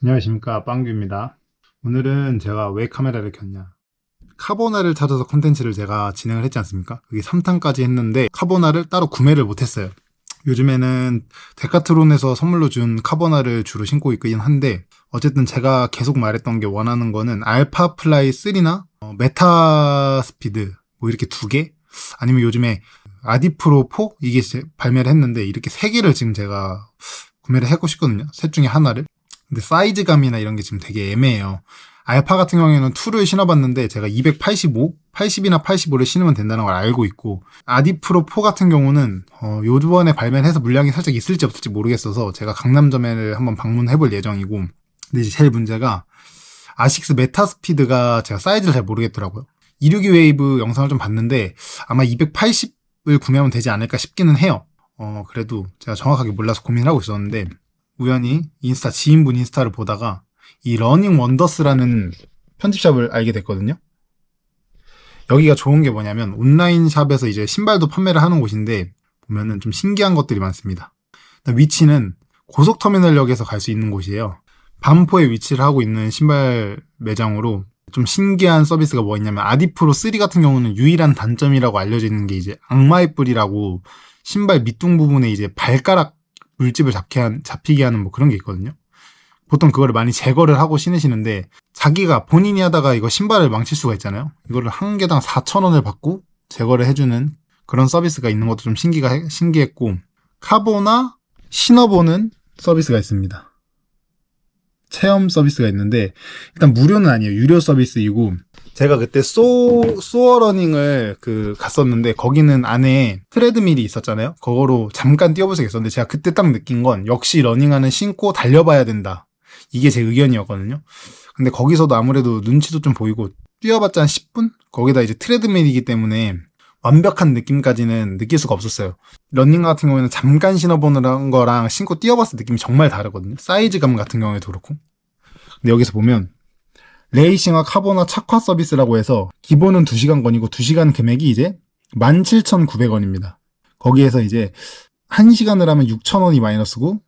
안녕하십니까, 빵규입니다. 오늘은 제가 왜 카메라를 켰냐, 카보나를 찾아서 콘텐츠를 제가 진행을 했지 않습니까? 그게 3탄까지 했는데 카보나를 따로 구매를 못했어요. 요즘에는 데카트론에서 선물로 준 카보나를 주로 신고 있긴 한데, 어쨌든 제가 계속 말했던 게 원하는 거는 알파 플라이 3나 메타 스피드 뭐 이렇게 두 개, 아니면 요즘에 아디프로 4 이게 발매를 했는데 이렇게 세 개를 지금 제가 구매를 하고 싶거든요. 셋 중에 하나를. 근데 사이즈감이나 이런 게 지금 되게 애매해요. 알파 같은 경우에는 2를 신어봤는데 제가 285, 80이나 85를 신으면 된다는 걸 알고 있고, 아디프로 4 같은 경우는 요번에 발매를 해서 물량이 살짝 있을지 없을지 모르겠어서 제가 강남점을 한번 방문해볼 예정이고, 근데 이제 제일 문제가 아식스 메타스피드가 제가 사이즈를 잘 모르겠더라고요. 262 웨이브 영상을 좀 봤는데 아마 280을 구매하면 되지 않을까 싶기는 해요. 그래도 제가 정확하게 몰라서 고민을 하고 있었는데, 우연히 지인분 인스타를 보다가 이 러닝 원더스라는 편집샵을 알게 됐거든요. 여기가 좋은 게 뭐냐면 온라인 샵에서 이제 신발도 판매를 하는 곳인데, 보면은 좀 신기한 것들이 많습니다. 위치는 고속터미널역에서 갈 수 있는 곳이에요. 반포에 위치를 하고 있는 신발 매장으로, 좀 신기한 서비스가 뭐 있냐면 아디프로 3 같은 경우는 유일한 단점이라고 알려져 있는 게 이제 악마의 뿔이라고, 신발 밑둥 부분에 이제 발가락 물집을 잡히게 하는 뭐 그런 게 있거든요. 보통 그거를 많이 제거를 하고 신으시는데, 자기가 본인이 하다가 이거 신발을 망칠 수가 있잖아요. 이거를 한 개당 4,000원을 받고 제거를 해주는 그런 서비스가 있는 것도 좀 신기했고, 카보나 신어보는 서비스가 있습니다. 체험 서비스가 있는데, 일단 무료는 아니에요. 유료 서비스이고, 제가 그때 소어러닝을 갔었는데 거기는 안에 트레드밀이 있었잖아요. 그거로 잠깐 뛰어볼 수 있었는데, 제가 그때 딱 느낀 건 역시 러닝화는 신고 달려봐야 된다, 이게 제 의견이었거든요. 근데 거기서도 아무래도 눈치도 좀 보이고, 뛰어봤자 한 10분? 거기다 이제 트레드밀이기 때문에 완벽한 느낌까지는 느낄 수가 없었어요. 러닝 같은 경우에는 잠깐 신어보는 거랑 신고 뛰어봤을 때 느낌이 정말 다르거든요. 사이즈감 같은 경우에도 그렇고. 근데 여기서 보면 레이싱화 카보나 착화 서비스라고 해서 기본은 2시간 건이고 2시간 금액이 이제 17,900원입니다. 거기에서 이제 1시간을 하면 6,000원이 마이너스고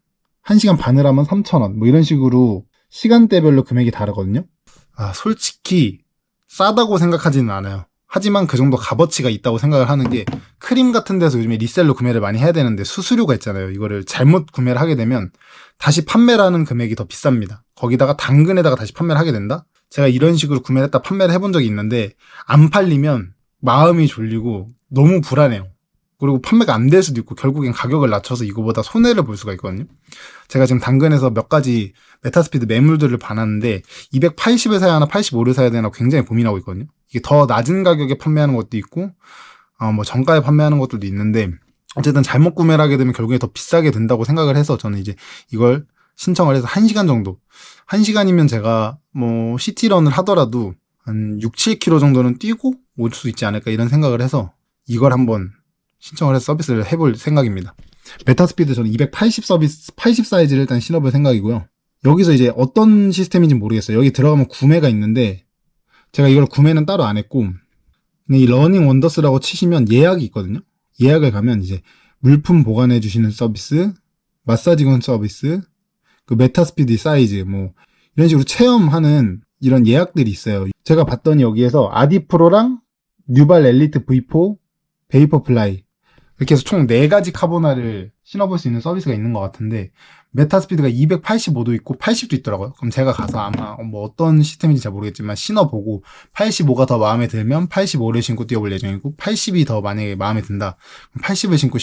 1시간 반을 하면 3,000원, 뭐 이런 식으로 시간대별로 금액이 다르거든요. 솔직히 싸다고 생각하지는 않아요. 하지만 그 정도 값어치가 있다고 생각을 하는 게, 크림 같은 데서 요즘에 리셀로 구매를 많이 해야 되는데 수수료가 있잖아요. 이거를 잘못 구매를 하게 되면 다시 판매를 하는 금액이 더 비쌉니다. 거기다가 당근에다가 다시 판매를 하게 된다? 제가 이런 식으로 구매를 했다 판매를 해본 적이 있는데, 안 팔리면 마음이 졸리고 너무 불안해요. 그리고 판매가 안 될 수도 있고 결국엔 가격을 낮춰서 이거보다 손해를 볼 수가 있거든요. 제가 지금 당근에서 몇 가지 메타스피드 매물들을 봐놨는데 280을 사야 하나 85를 사야 되나 굉장히 고민하고 있거든요. 이게 더 낮은 가격에 판매하는 것도 있고 뭐 정가에 판매하는 것들도 있는데, 어쨌든 잘못 구매를 하게 되면 결국에 더 비싸게 된다고 생각을 해서 저는 이제 이걸 신청을 해서 1시간 정도, 1시간이면 제가 뭐 시티런을 하더라도 한 6, 7km 정도는 뛰고 올 수 있지 않을까, 이런 생각을 해서 이걸 한번 신청을 해서 서비스를 해볼 생각입니다. 메타스피드 저는 280 서비스, 80 사이즈를 일단 신어볼 생각이고요. 여기서 이제 어떤 시스템인지 모르겠어요. 여기 들어가면 구매가 있는데 제가 이걸 구매는 따로 안 했고, 근데 이 러닝 원더스라고 치시면 예약이 있거든요. 예약을 가면 이제 물품 보관해 주시는 서비스, 마사지건 서비스, 그 메타스피드 사이즈, 뭐 이런 식으로 체험하는 이런 예약들이 있어요. 제가 봤더니 여기에서 아디프로랑 뉴발 엘리트 V4, 베이퍼플라이, 이렇게 해서 총 4가지 카보나를 신어볼 수 있는 서비스가 있는 것 같은데, 메타스피드가 285도 있고 80도 있더라고요. 그럼 제가 가서 아마 뭐 어떤 시스템인지 잘 모르겠지만 신어보고 85가 더 마음에 들면 85를 신고 뛰어볼 예정이고, 80이 더 만약에 마음에 든다 그럼 80을 신고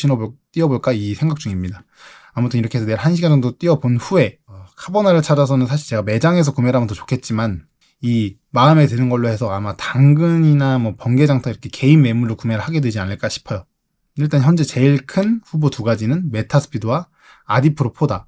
뛰어볼까, 이 생각 중입니다. 아무튼 이렇게 해서 내일 1시간 정도 뛰어본 후에 카보나를 찾아서는 사실 제가 매장에서 구매를 하면 더 좋겠지만, 이 마음에 드는 걸로 해서 아마 당근이나 뭐 번개장터 이렇게 개인 매물로 구매를 하게 되지 않을까 싶어요. 일단 현재 제일 큰 후보 2가지는 메타스피드와 아디프로 4다.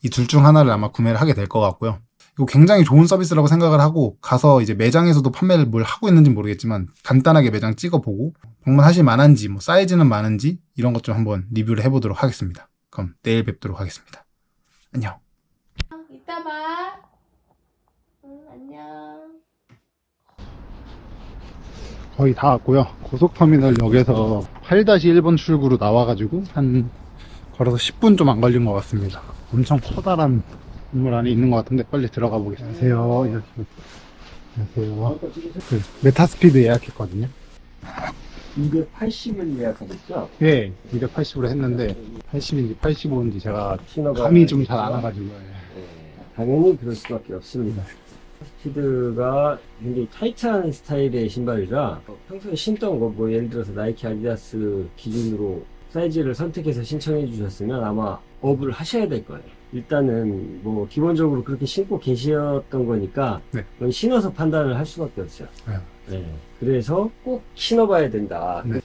이 둘 중 하나를 아마 구매를 하게 될 것 같고요. 이거 굉장히 좋은 서비스라고 생각을 하고, 가서 이제 매장에서도 판매를 뭘 하고 있는지 모르겠지만 간단하게 매장 찍어보고 방문하실 만한지, 뭐 사이즈는 많은지 이런 것 좀 한번 리뷰를 해보도록 하겠습니다. 그럼 내일 뵙도록 하겠습니다. 안녕. 이따 봐. 응, 안녕. 거의 다 왔고요. 고속터미널 역에서 8-1번 출구로 나와가지고 한 걸어서 10분 좀 안 걸린 것 같습니다. 엄청 커다란 건물 안에 있는 것 같은데 빨리 들어가 보겠습니다. 안녕하세요. 안녕하세요. 그 메타스피드 예약했거든요. 280을 예약하셨죠? 예, 280으로 했는데 80인지 85인지 제가 신호가 감이 좀 잘 안 와가지고. 당연히 그럴 수밖에 없습니다. 스피드가 굉장히 타이트한 스타일의 신발이라 평소에 신던 거, 뭐 예를 들어서 나이키, 아디다스 기준으로 사이즈를 선택해서 신청해 주셨으면 아마 업을 하셔야 될 거예요. 일단은 뭐 기본적으로 그렇게 신고 계셨던 거니까 네. 그건 신어서 판단을 할 수밖에 없어요. 네. 네. 그래서 꼭 신어봐야 된다. 네.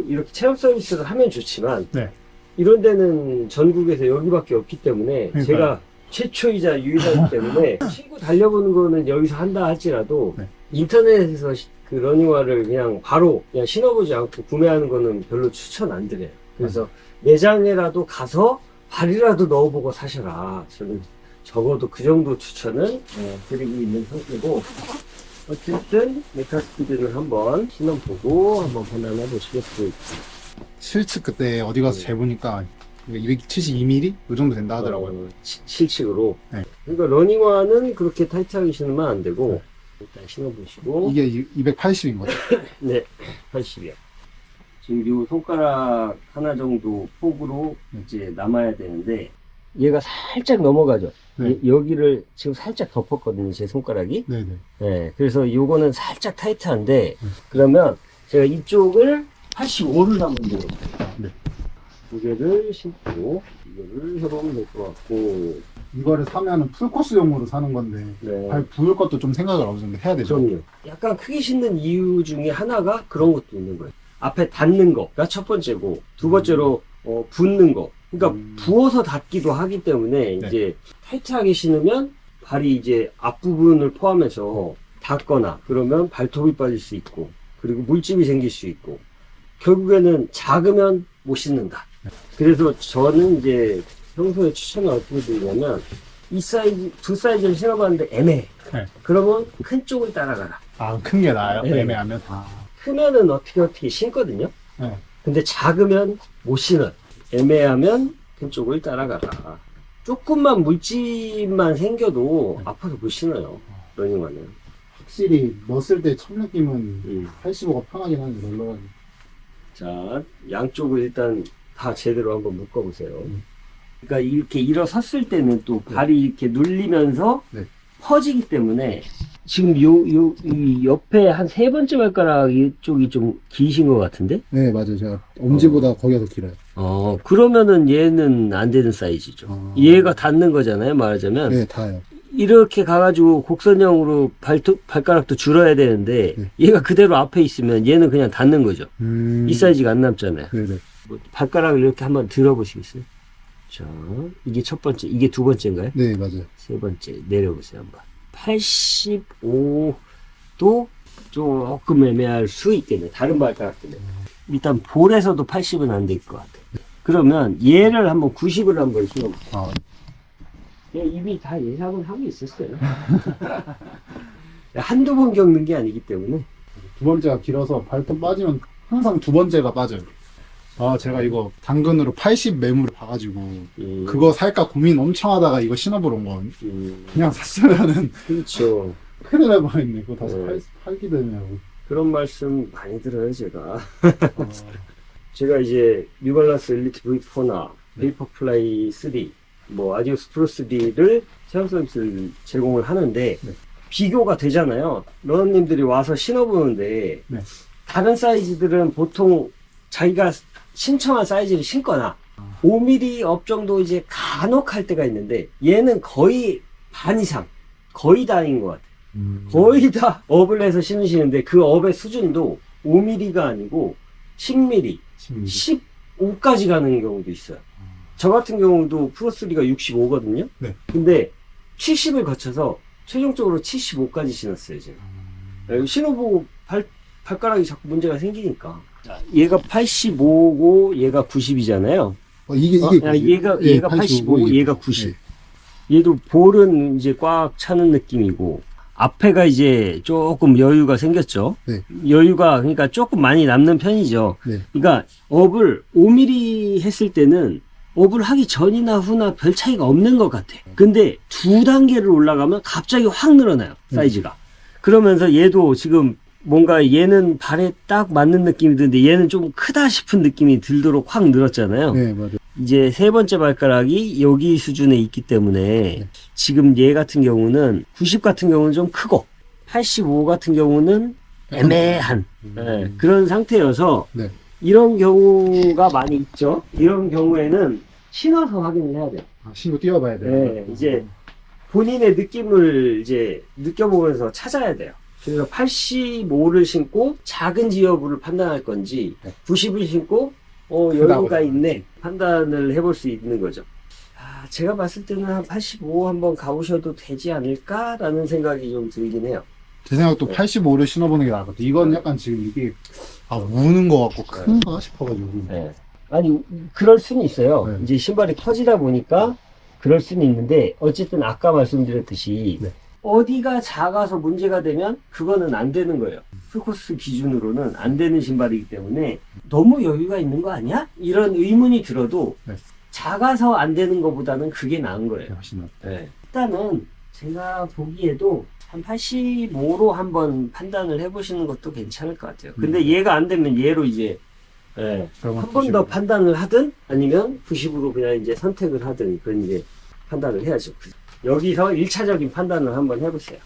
이렇게 체험 서비스를 하면 좋지만 네. 이런 데는 전국에서 여기밖에 없기 때문에 그러니까요. 제가 최초이자 유일하기 때문에 신고 달려보는 거는 여기서 한다 할지라도 네. 인터넷에서 그 러닝화를 그냥 바로 그냥 신어보지 않고 구매하는 거는 별로 추천 안 드려요. 그래서 매장에라도 가서 발이라도 넣어보고 사셔라. 저는 적어도 그 정도 추천은 드리고 있는 상태고, 어쨌든 메타스피드는 한번 신어보고 한번 판단해 보시겠습니다. 실측 그때 어디 가서 재보니까 272mm? 이 정도 된다 하더라고요. 실측으로. 네. 그러니까 러닝화는 그렇게 타이트하게 신으면 안 되고 일단 신어보시고. 이게 280인 거죠? 네, 80이요. 지금 요 손가락 하나 정도 폭으로 이제 남아야 되는데 얘가 살짝 넘어가죠. 네. 여기를 지금 살짝 덮었거든요, 제 손가락이. 네네. 네, 그래서 요거는 살짝 타이트한데 그러면 제가 이쪽을 85를 한번 들어볼게요. 네. 두 개를 신고 이거를 해보면 될 것 같고. 이거를 사면은 풀코스용으로 사는 건데 네. 발 부을 것도 좀 생각을 어느 정도 해야 되죠. 그럼요. 약간 크게 신는 이유 중에 하나가 그런 것도 있는 거예요. 앞에 닿는 거가 첫 번째고, 두 번째로 붓는 거. 그러니까 부어서 닿기도 하기 때문에 네. 이제 타이트하게 신으면 발이 이제 앞부분을 포함해서 닿거나 그러면 발톱이 빠질 수 있고, 그리고 물집이 생길 수 있고, 결국에는 작으면 못 신는다. 그래서 저는 이제 평소에 추천을 어떻게 드리냐면, 이 사이즈, 두 사이즈를 신어봤는데 애매해. 네. 그러면 큰 쪽을 따라가라. 아, 큰 게 나아요? 네. 애매하면? 크면은 어떻게 신거든요. 네. 근데 작으면 못 신어. 애매하면 큰 쪽을 따라가라. 조금만 물집만 생겨도 아파서 못 신어요. 러닝화는. 확실히 넣었을 때 첫 느낌은 85가 편하긴 하네, 널널하게. 자, 양쪽을 일단 다 제대로 한번 묶어보세요. 그러니까 이렇게 일어섰을 때는 또 발이 이렇게 눌리면서 네. 퍼지기 때문에 지금 이 옆에 한 세 번째 발가락 이쪽이 좀 기신 것 같은데? 네, 맞아요. 제가 엄지보다 거기가 더 길어요. 그러면은 얘는 안 되는 사이즈죠. 얘가 닿는 거잖아요, 말하자면. 네, 다요. 이렇게 가가지고 곡선형으로 발가락도 줄어야 되는데, 네. 얘가 그대로 앞에 있으면 얘는 그냥 닿는 거죠. 이 사이즈가 안 남잖아요. 네네. 발가락을 이렇게 한번 들어보시겠어요? 자, 이게 첫 번째, 이게 두 번째인가요? 네, 맞아요. 세 번째, 내려보세요, 한번. 85도 조금 애매할 수 있겠네. 다른 발가락 때문에. 일단 볼에서도 80은 안 될 것 같아요. 그러면 얘를 한번 90을 한번 신어볼게요. 이미 다 예상을 하고 있었어요. 한두 번 겪는 게 아니기 때문에. 두 번째가 길어서 발톱 빠지면 항상 두 번째가 빠져요. 제가 이거 당근으로 80 매물을 봐가지고 그거 살까 고민 엄청 하다가 이거 신어보러 온 거. 그냥 샀으면은 그렇죠. 큰일 날 뻔했네. 그거 다시 네. 팔기 되냐고. 그런 말씀 많이 들어요, 제가. 제가 이제 뉴발란스 엘리트 V4나 베이퍼플라이 3, 뭐 아디오스 프로 3를 체험 서비스를 제공을 하는데 네. 비교가 되잖아요. 러너님들이 와서 신어보는데 네. 다른 사이즈들은 보통 자기가 신청한 사이즈를 신거나 5mm 업 정도 이제 간혹 할 때가 있는데 얘는 거의 반 이상, 거의 다인 것 같아요. 거의 다 업을 해서 신으시는데 그 업의 수준도 5mm가 아니고 10mm, 15까지 가는 경우도 있어요. 저 같은 경우도 프로3가 65거든요. 네. 근데 70을 거쳐서 최종적으로 75까지 신었어요, 제가. 신어보고 발가락이 자꾸 문제가 생기니까. 얘가 85고 얘가 90이잖아요. 얘가 85, 얘가 90. 얘도 볼은 이제 꽉 차는 느낌이고 앞에가 이제 조금 여유가 생겼죠. 네. 여유가 그러니까 조금 많이 남는 편이죠. 네. 그러니까 업을 5mm 했을 때는 업을 하기 전이나 후나 별 차이가 없는 것 같아. 근데 2단계를 올라가면 갑자기 확 늘어나요, 사이즈가. 그러면서 얘도 지금 뭔가 얘는 발에 딱 맞는 느낌이 드는데 얘는 좀 크다 싶은 느낌이 들도록 확 늘었잖아요. 네, 맞아요. 이제 3번째 발가락이 여기 수준에 있기 때문에 지금 얘 같은 경우는 90 같은 경우는 좀 크고 85 같은 경우는 애매한 네, 그런 상태여서 네. 이런 경우가 많이 있죠. 이런 경우에는 신어서 확인을 해야 돼요. 아, 신고 뛰어봐야 돼요. 네, 이제 본인의 느낌을 이제 느껴보면서 찾아야 돼요. 그래서 85를 신고 작은 지여부를 판단할 건지 90을 신고 여유가 있네 판단을 해볼 수 있는 거죠. 제가 봤을 때는 한 85 한번 가보셔도 되지 않을까라는 생각이 좀 들긴 해요. 제 생각도 85를 신어보는 게 나을 것 같아요. 이건 약간 지금 이게 우는 것 같고 큰가 싶어가지고. 네. 아니 그럴 수는 있어요. 네. 이제 신발이 커지다 보니까 그럴 수는 있는데 어쨌든 아까 말씀드렸듯이 네. 어디가 작아서 문제가 되면 그거는 안 되는 거예요. 풀코스 기준으로는 안 되는 신발이기 때문에 너무 여유가 있는 거 아니야? 이런 의문이 들어도 네. 작아서 안 되는 것보다는 그게 나은 거예요. 훨씬 낫 네. 일단은 제가 보기에도 한 85로 한번 판단을 해보시는 것도 괜찮을 것 같아요. 근데 얘가 안 되면 얘로 이제 한 번 더 판단을 하든 아니면 90으로 그냥 이제 선택을 하든 그런 이제 판단을 해야죠. 여기서 1차적인 판단을 한번 해보세요.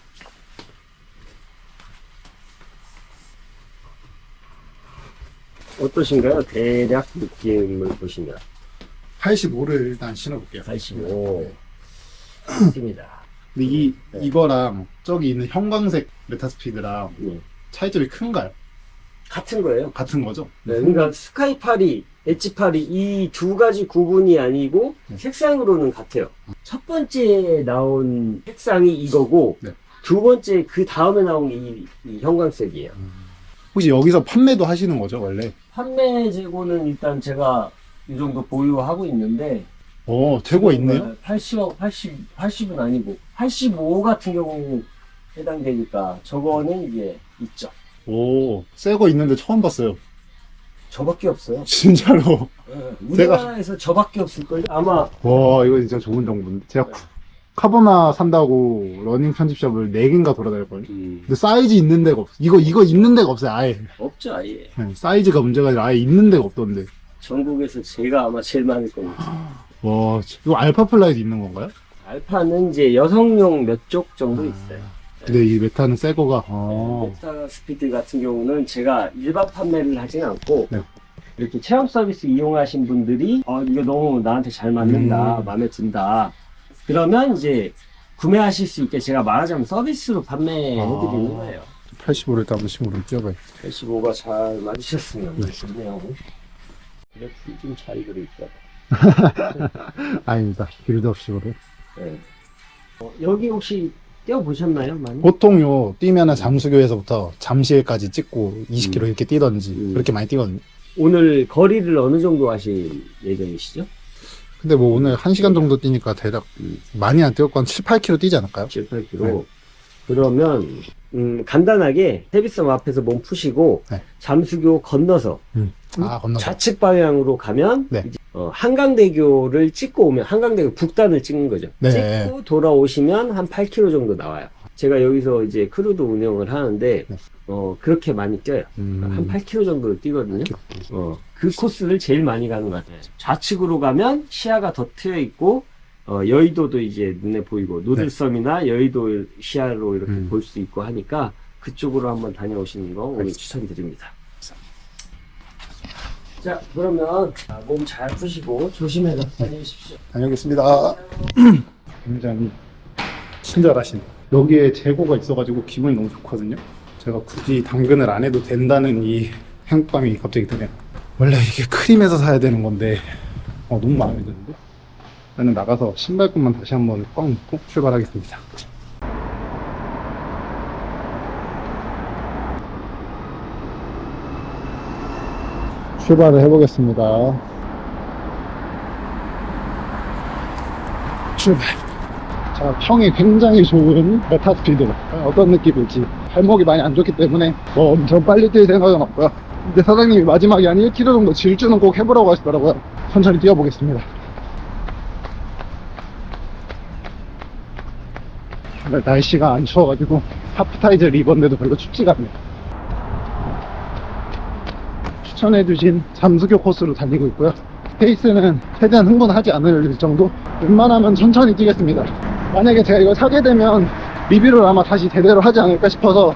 어떠신가요? 대략 느낌을 보시면 85를 일단 신어볼게요. 85 네. 좋습니다. 근데 네. 이거랑 저기 있는 형광색 메타스피드랑 네. 차이점이 큰가요? 같은 거예요. 같은 거죠? 네, 그러니까 스카이파리, 엣지파리 이 두 가지 구분이 아니고 네. 색상으로는 같아요. 첫 번째 나온 색상이 이거고 네. 두 번째 그 다음에 나온 게 이 형광색이에요. 혹시 여기서 판매도 하시는 거죠, 원래? 판매 재고는 일단 제가 이 정도 보유하고 있는데 재고 있네요? 80은 아니고 85 같은 경우는 해당되니까 저거는 이제 있죠. 새 거 있는데 처음 봤어요. 저밖에 없어요. 진짜로. 우리나라에서 저밖에 없을걸요? 아마 와, 이거 진짜 좋은 정보인데. 제가 카보나 산다고 러닝 편집샵을 4개인가 돌아다녔거든요. 근데 사이즈 있는 데가 없어. 이거 있는 데가 없어요, 아예. 없죠 아예. 네, 사이즈가 문제가 아니라 아예 있는 데가 없던데. 전국에서 제가 아마 제일 많을 겁니다. 와, 이거 알파 플라이도 있는 건가요? 알파는 이제 여성용 몇 쪽 정도 있어요. 근데 이 메타는 새 거가. 메타 스피드 같은 경우는 제가 일반 판매를 하진 않고 네. 이렇게 체험 서비스 이용하신 분들이 이거 너무 나한테 잘 맞는다, 마음에 든다. 그러면 이제 구매하실 수 있게 제가 말하자면 서비스로 판매해드리는 거예요. 85를 일단 한번 신고를 뛰어봐요. 85가 잘 맞으셨으면 네. 좋네요. 그래 좀 차이가 있다. 아닙니다. 빌드업식으로. 네. 여기 혹시 뛰어보셨나요? 많이? 보통요, 뛰면은 잠수교에서부터 잠실까지 찍고 20km 이렇게 뛰던지, 그렇게 많이 뛰거든요. 오늘 거리를 어느 정도 하실 예정이시죠? 근데 뭐 오늘 1시간 정도 뛰니까 대략 많이 안 뛰었고 한 7, 8km 뛰지 않을까요? 7, 8km. 네. 그러면 간단하게 세비섬 앞에서 몸 푸시고 네. 잠수교 건너서 건너서. 좌측 방향으로 가면 네. 이제, 한강대교를 찍고 오면 한강대교 북단을 찍는 거죠. 네. 찍고 돌아오시면 한 8km 정도 나와요. 제가 여기서 이제 크루도 운영을 하는데 네. 그렇게 많이 뛰어요. 한 8km 정도 뛰거든요. 그 코스를 제일 많이 가는 것 같아요. 좌측으로 가면 시야가 더 트여 있고 여의도도 이제 눈에 보이고 노들섬이나 여의도 시야로 이렇게 볼 수 있고 하니까 그쪽으로 한번 다녀오시는 거 오늘 추천드립니다. 자, 그러면 몸 잘 푸시고 조심해서 다녀오십시오. 다녀오겠습니다. 굉장히 친절하신. 여기에 재고가 있어가지고 기분이 너무 좋거든요. 제가 굳이 당근을 안 해도 된다는 이 행복감이 갑자기 드네요. 원래 이게 크림에서 사야 되는 건데 너무 마음에 드는데? 저는 나가서 신발끈만 다시 한번 꽉 묶고 출발하겠습니다. 출발을 해보겠습니다. 출발. 자, 평이 굉장히 좋은 메타스피드. 어떤 느낌일지. 발목이 많이 안 좋기 때문에 엄청 빨리 뛸 생각은 없고요. 근데 사장님이 마지막에 한 1km 정도 질주는 꼭 해보라고 하시더라고요. 천천히 뛰어보겠습니다. 근데 날씨가 안 추워가지고 하프타이즈를 입었는데도 별로 춥지가 않네요. 추천해주신 잠수교 코스로 달리고 있고요. 페이스는 최대한 흥분하지 않을 정도, 웬만하면 천천히 뛰겠습니다. 만약에 제가 이걸 사게 되면 리뷰를 아마 다시 제대로 하지 않을까 싶어서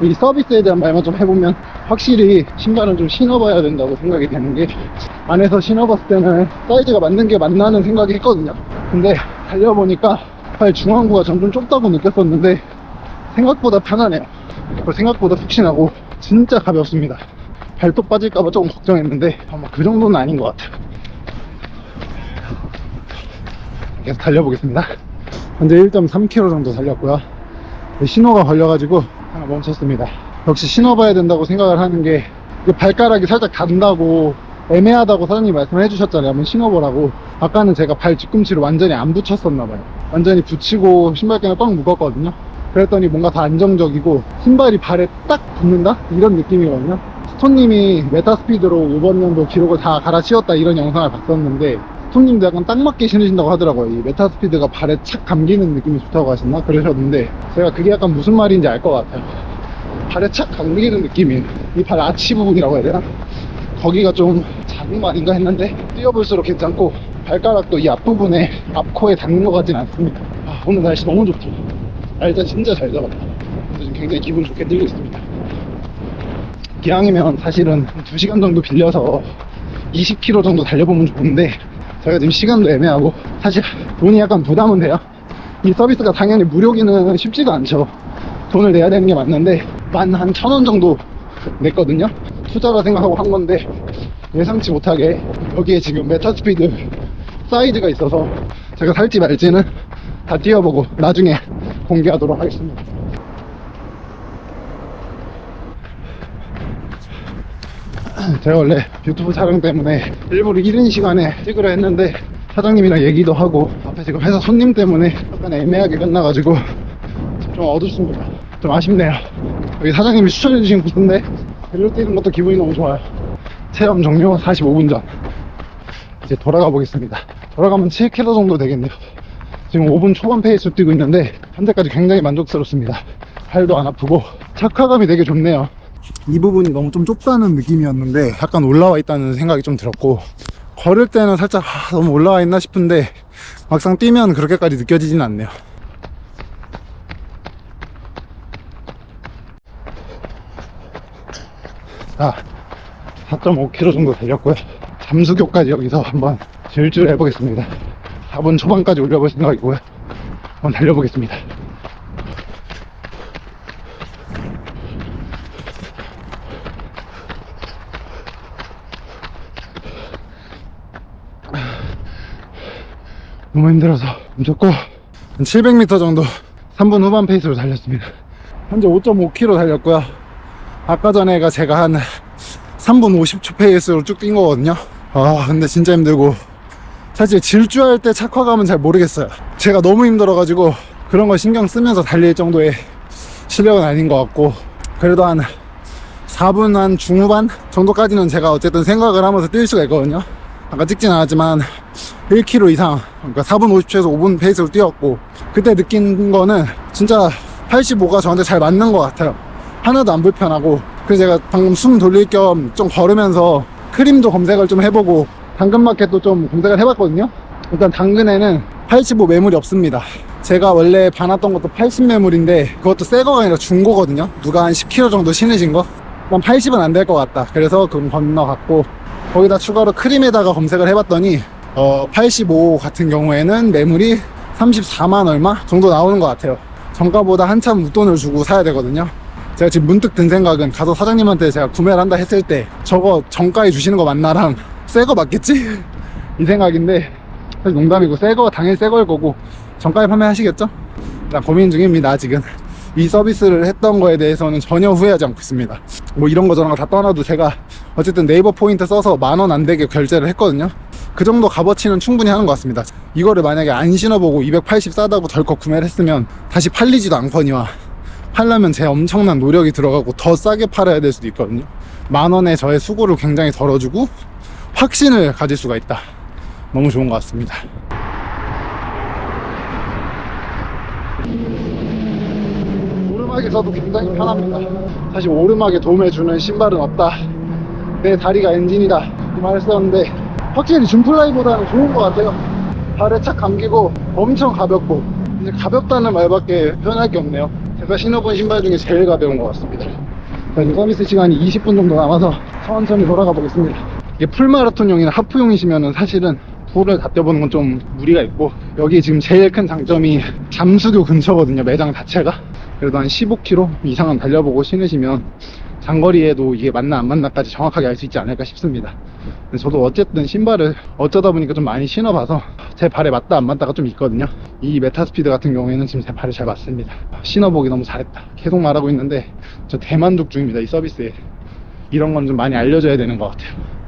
이 서비스에 대한 말만 좀 해보면, 확실히 신발은 좀 신어봐야 된다고 생각이 되는 게, 안에서 신어봤을 때는 사이즈가 맞는 게 맞나는 생각이 했거든요. 근데 달려보니까 발 중앙부가 점점 좁다고 느꼈었는데 생각보다 편하네요. 그리고 생각보다 푹신하고 진짜 가볍습니다. 발톱 빠질까봐 조금 걱정했는데 아마 그 정도는 아닌 것 같아요. 계속 달려보겠습니다. 현재 1.3km 정도 달렸고요. 신호가 걸려가지고 하나 멈췄습니다. 역시 신어봐야 된다고 생각을 하는 게, 발가락이 살짝 단다고 애매하다고 사장님이 말씀을 해주셨잖아요. 한번 신어보라고. 아까는 제가 발 뒤꿈치를 완전히 안 붙였었나봐요. 완전히 붙이고 신발끈을 꽉 묶었거든요. 그랬더니 뭔가 더 안정적이고 신발이 발에 딱 붙는다? 이런 느낌이거든요. 스톤님이 메타스피드로 이번 연도 기록을 다 갈아치웠다 이런 영상을 봤었는데, 스톤님도 약간 딱 맞게 신으신다고 하더라고요. 이 메타스피드가 발에 착 감기는 느낌이 좋다고 하셨나? 그러셨는데 제가 그게 약간 무슨 말인지 알 것 같아요. 발에 착 감기는 느낌이에요. 이 발 아치 부분이라고 해야 되나? 거기가 좀 작은 거 아닌가 했는데 뛰어볼수록 괜찮고, 발가락도 이 앞부분에 앞코에 닿는 것 같진 않습니다. 오늘 날씨 너무 좋다. 날짜 진짜 잘 잡았다. 지금 굉장히 기분 좋게 뛰고 있습니다. 기왕이면 사실은 2시간 정도 빌려서 20km 정도 달려보면 좋은데, 제가 지금 시간도 애매하고 사실 돈이 약간 부담은 돼요. 이 서비스가 당연히 무료기는 쉽지가 않죠. 돈을 내야 되는 게 맞는데 한 1,000원 정도 냈거든요. 투자라 생각하고 한 건데 예상치 못하게 여기에 지금 메타스피드 사이즈가 있어서 제가 살지 말지는 다 뛰어보고 나중에 공개하도록 하겠습니다. 제가 원래 유튜브 촬영 때문에 일부러 이른 시간에 찍으려 했는데 사장님이랑 얘기도 하고 앞에 지금 회사 손님 때문에 약간 애매하게 끝나가지고 좀 어둡습니다. 좀 아쉽네요. 여기 사장님이 추천해주신 곳인데 일로 뛰는 것도 기분이 너무 좋아요. 체험 종료 45분 전. 이제 돌아가 보겠습니다. 돌아가면 7km 정도 되겠네요. 지금 5분 초반 페이스로 뛰고 있는데 현재까지 굉장히 만족스럽습니다. 발도 안 아프고 착화감이 되게 좋네요. 이 부분이 너무 좀 좁다는 느낌이었는데 약간 올라와 있다는 생각이 좀 들었고, 걸을 때는 살짝 너무 올라와 있나 싶은데 막상 뛰면 그렇게까지 느껴지진 않네요. 자, 4.5km 정도 달렸고요. 잠수교까지 여기서 한번 질주를 해보겠습니다. 4분 초반까지 올려볼 생각이고요. 한번 달려보겠습니다. 너무 힘들어서 멈췄고, 한 700m 정도 3분 후반 페이스로 달렸습니다. 현재 5.5km 달렸고요. 아까 전에가 제가 한 3분 50초 페이스로 쭉 뛴 거거든요. 근데 진짜 힘들고, 사실 질주할 때 착화감은 잘 모르겠어요. 제가 너무 힘들어가지고 그런 거 신경 쓰면서 달릴 정도의 실력은 아닌 것 같고, 그래도 한 4분 한 중후반 정도까지는 제가 어쨌든 생각을 하면서 뛸 수가 있거든요. 아까 찍진 않았지만 1km 이상, 그러니까 4분 50초에서 5분 페이스로 뛰었고, 그때 느낀 거는 진짜 85가 저한테 잘 맞는 것 같아요. 하나도 안 불편하고. 그래서 제가 방금 숨 돌릴 겸 좀 걸으면서 크림도 검색을 좀 해보고 당근마켓도 좀 검색을 해봤거든요. 일단 당근에는 85 매물이 없습니다. 제가 원래 봐놨던 것도 80 매물인데 그것도 새 거가 아니라 중고거든요. 누가 한 10kg 정도 신으신 거. 난 80은 안 될 것 같다. 그래서 그건 건너갔고, 거기다 추가로 크림에다가 검색을 해봤더니 85 같은 경우에는 매물이 34만 얼마 정도 나오는 것 같아요. 정가보다 한참 웃돈을 주고 사야 되거든요. 제가 지금 문득 든 생각은, 가서 사장님한테 제가 구매를 한다 했을 때 저거 정가에 주시는 거 맞나랑 새 거 맞겠지? 이 생각인데, 사실 농담이고 새 거 당연히 새 거일 거고 정가에 판매하시겠죠? 일단 고민 중입니다. 아직은 이 서비스를 했던 거에 대해서는 전혀 후회하지 않고 있습니다. 뭐 이런 거 저런 거 다 떠나도 제가 어쨌든 네이버 포인트 써서 10,000원 안 되게 결제를 했거든요. 그 정도 값어치는 충분히 하는 것 같습니다. 이거를 만약에 안 신어보고 280 싸다고 덜컥 구매를 했으면 다시 팔리지도 않거니와, 팔려면 제 엄청난 노력이 들어가고 더 싸게 팔아야 될 수도 있거든요. 10,000원에 저의 수고를 굉장히 덜어주고 확신을 가질 수가 있다. 너무 좋은 것 같습니다. 오르막에서도 굉장히 편합니다. 사실 오르막에 도움해주는 신발은 없다, 내 다리가 엔진이다, 이 말을 썼는데 확실히 줌플라이보다는 좋은 것 같아요. 발에 착 감기고 엄청 가볍고, 이제 가볍다는 말밖에 표현할 게 없네요. 제가 신어본 신발 중에 제일 가벼운 것 같습니다. 자, 이제 서비스 시간이 20분 정도 남아서 천천히 돌아가 보겠습니다. 이게 풀마라톤용이나 하프용이시면은 사실은 풀을 다 뛰어보는 건 좀 무리가 있고, 여기 지금 제일 큰 장점이 잠수교 근처거든요, 매장 자체가. 그래도 한 15km 이상은 달려보고 신으시면 장거리에도 이게 맞나 안 맞나까지 정확하게 알 수 있지 않을까 싶습니다. 근데 저도 어쨌든 신발을 어쩌다 보니까 좀 많이 신어봐서 제 발에 맞다 안 맞다가 좀 있거든요. 이 메타스피드 같은 경우에는 지금 제 발에 잘 맞습니다. 신어보기 너무 잘했다 계속 말하고 있는데 저 대만족 중입니다, 이 서비스에. 이런 건 좀 많이 알려줘야 되는 것 같아요.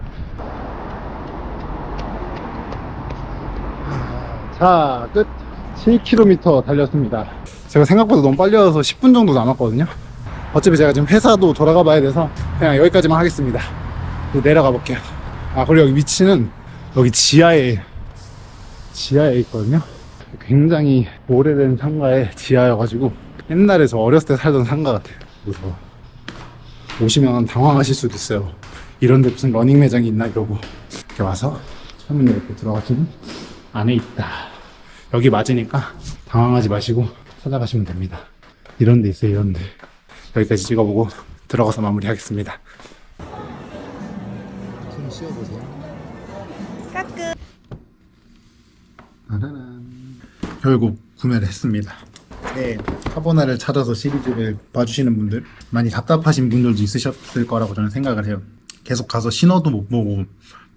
자, 끝. 7km 달렸습니다. 제가 생각보다 너무 빨리 와서 10분 정도 남았거든요. 어차피 제가 지금 회사도 돌아가 봐야 돼서 그냥 여기까지만 하겠습니다. 또 내려가 볼게요. 아, 그리고 여기 위치는 여기 지하에 있거든요. 굉장히 오래된 상가의 지하여가지고 옛날에 저 어렸을 때 살던 상가 같아요. 무서워. 오시면 당황하실 수도 있어요. 이런데 무슨 러닝 매장이 있나 이러고. 이렇게 와서 창문 이렇게 들어가시면 안에 있다. 여기 맞으니까 당황하지 마시고 찾아가시면 됩니다. 이런 데 있어요, 이런 데. 여기까지 찍어보고 들어가서 마무리하겠습니다. 손 씌워보세요. 까끄. 짜라란. 결국 구매를 했습니다. 네, 카보나를 찾아서 시리즈를 봐주시는 분들, 많이 답답하신 분들도 있으셨을 거라고 저는 생각을 해요. 계속 가서 신어도 못 보고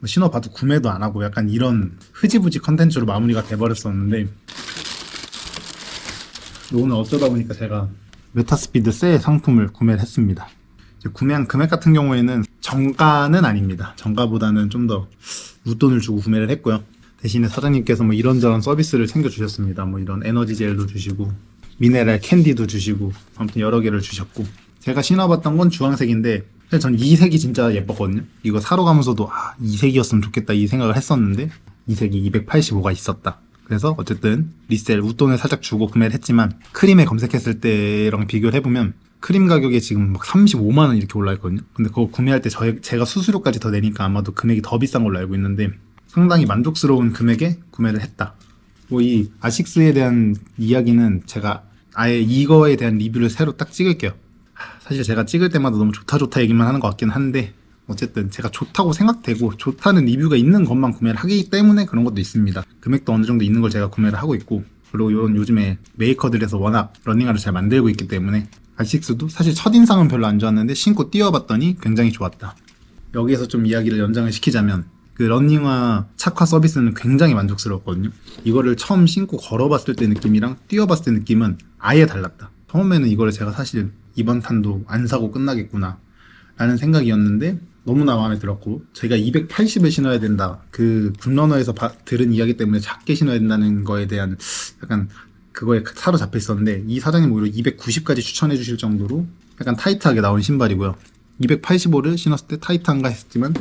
신어봐도 구매도 안 하고 약간 이런 흐지부지 컨텐츠로 마무리가 돼버렸었는데, 오늘 어쩌다 보니까 제가 메타스피드 새 상품을 구매를 했습니다. 이제 구매한 금액 같은 경우에는 정가는 아닙니다. 정가보다는 좀 더 웃돈을 주고 구매를 했고요. 대신에 사장님께서 뭐 이런저런 서비스를 챙겨주셨습니다. 뭐 이런 에너지 젤도 주시고 미네랄 캔디도 주시고 아무튼 여러 개를 주셨고, 제가 신어봤던 건 주황색인데 사실 전 이 색이 진짜 예뻤거든요. 이거 사러 가면서도 이 색이었으면 좋겠다 이 생각을 했었는데 이 색이 285가 있었다. 그래서 어쨌든 리셀 웃돈을 살짝 주고 구매를 했지만, 크림에 검색했을 때랑 비교를 해보면 크림 가격이 지금 막 35만원 이렇게 올라 있거든요. 근데 그거 구매할 때 제가 수수료까지 더 내니까 아마도 금액이 더 비싼 걸로 알고 있는데 상당히 만족스러운 금액에 구매를 했다. 뭐 이 아식스에 대한 이야기는 제가 아예 이거에 대한 리뷰를 새로 딱 찍을게요. 사실 제가 찍을 때마다 너무 좋다 얘기만 하는 것 같긴 한데, 어쨌든 제가 좋다고 생각되고 좋다는 리뷰가 있는 것만 구매를 하기 때문에 그런 것도 있습니다. 금액도 어느 정도 있는 걸 제가 구매를 하고 있고, 그리고 이런 요즘에 메이커들에서 워낙 러닝화를 잘 만들고 있기 때문에 아식스도 사실 첫인상은 별로 안 좋았는데 신고 뛰어봤더니 굉장히 좋았다. 여기에서 좀 이야기를 연장을 시키자면 그 러닝화 착화 서비스는 굉장히 만족스러웠거든요. 이거를 처음 신고 걸어봤을 때 느낌이랑 뛰어봤을 때 느낌은 아예 달랐다. 처음에는 이거를 제가 사실 이번 탄도 안 사고 끝나겠구나 라는 생각이었는데 너무나 마음에 들었고, 제가 280을 신어야 된다, 그 굿러너에서 들은 이야기 때문에 작게 신어야 된다는 거에 대한 약간 그거에 사로잡혀 있었는데, 이 사장님 오히려 290까지 추천해 주실 정도로 약간 타이트하게 나온 신발이고요. 285를 신었을 때 타이트한가 했지만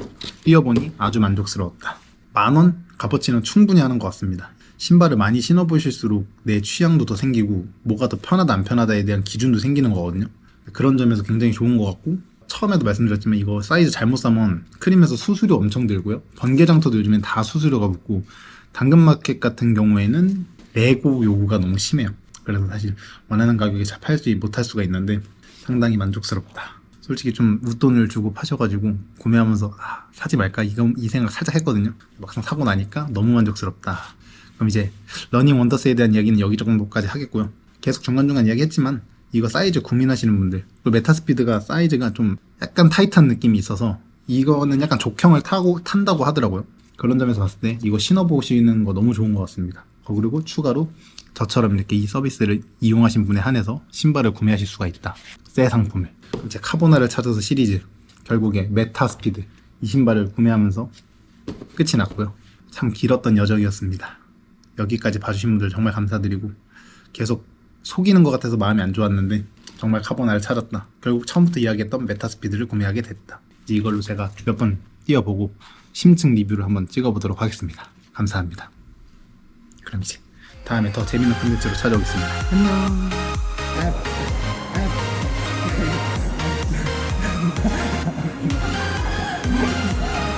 뛰어보니 아주 만족스러웠다. 10,000원 값어치는 충분히 하는 것 같습니다. 신발을 많이 신어보실수록 내 취향도 더 생기고 뭐가 더 편하다 안 편하다에 대한 기준도 생기는 거거든요. 그런 점에서 굉장히 좋은 것 같고, 처음에도 말씀드렸지만 이거 사이즈 잘못 사면 크림에서 수수료 엄청 들고요. 번개장터도 요즘엔 다 수수료가 붙고, 당근마켓 같은 경우에는 레고 요구가 너무 심해요. 그래서 사실 원하는 가격에 잘 팔지 못할 수가 있는데 상당히 만족스럽다. 솔직히 좀 웃돈을 주고 파셔가지고 구매하면서 사지 말까 이 생각 살짝 했거든요. 막상 사고 나니까 너무 만족스럽다. 그럼 이제 러닝 원더스에 대한 이야기는 여기 정도까지 하겠고요. 계속 중간중간 이야기했지만 이거 사이즈 고민하시는 분들, 그리고 메타스피드가 사이즈가 좀 약간 타이트한 느낌이 있어서 이거는 약간 족형을 탄다고 하더라고요. 그런 점에서 봤을 때 이거 신어보시는 거 너무 좋은 것 같습니다. 그리고 추가로 저처럼 이렇게 이 서비스를 이용하신 분에 한해서 신발을 구매하실 수가 있다. 새 상품을. 이제 카보나를 찾아서 시리즈, 결국에 메타스피드, 이 신발을 구매하면서 끝이 났고요. 참 길었던 여정이었습니다. 여기까지 봐주신 분들 정말 감사드리고, 계속 속이는 것 같아서 마음이 안 좋았는데 정말 카보나를 찾았다. 결국 처음부터 이야기했던 메타스피드를 구매하게 됐다. 이제 이걸로 제가 몇 번 뛰어보고 심층 리뷰를 한번 찍어보도록 하겠습니다. 감사합니다. 그럼 이제 다음에 더 재밌는 콘텐츠로 찾아오겠습니다. 안녕.